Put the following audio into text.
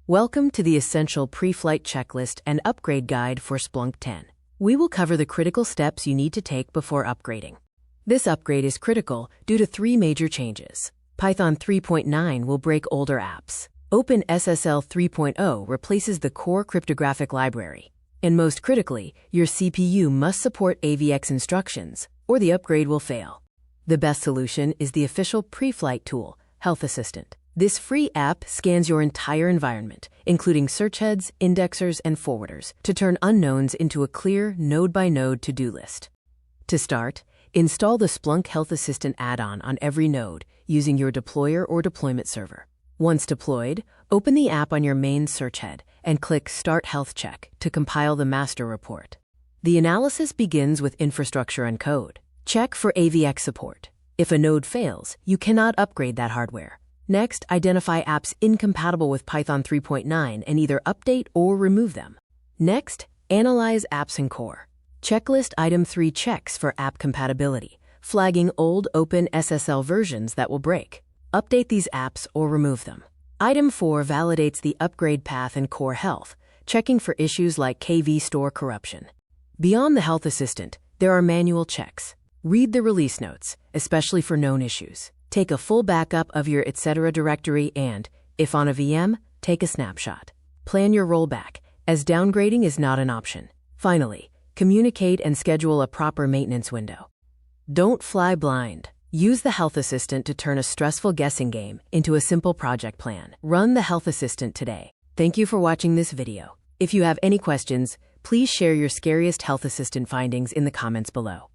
Welcome to the Essential Pre-Flight Checklist and Upgrade Guide for Splunk 10. We will cover the critical steps you need to take before upgrading. This upgrade is critical due to three major changes. Python 3.9 will break older apps. OpenSSL 3.0 replaces the core cryptographic library. And most critically, your CPU must support AVX instructions, or the upgrade will fail. The best solution is the official pre-flight tool, Health Assistant. This free app scans your entire environment, including search heads, indexers, and forwarders, to turn unknowns into a clear node-by-node to-do list. To start, install the Splunk Health Assistant add-on on every node using your deployer or deployment server. Once deployed, open the app on your main search head and click Start Health Check to compile the master report. The analysis begins with infrastructure and code. Check for AVX support. If a node fails, you cannot upgrade that hardware. Next, identify apps incompatible with Python 3.9 and either update or remove them. Next, analyze apps in core. Checklist Item 3 checks for app compatibility, flagging old OpenSSL versions that will break. Update these apps or remove them. Item 4 validates the upgrade path in core health, checking for issues like KV store corruption. Beyond the Health Assistant, there are manual checks. Read the release notes, especially for known issues. Take a full backup of your etc. directory and, if on a VM, take a snapshot. Plan your rollback, as downgrading is not an option. Finally, communicate and schedule a proper maintenance window. Don't fly blind. Use the Health Assistant to turn a stressful guessing game into a simple project plan. Run the Health Assistant today. Thank you for watching this video. If you have any questions, please share your scariest Health Assistant findings in the comments below.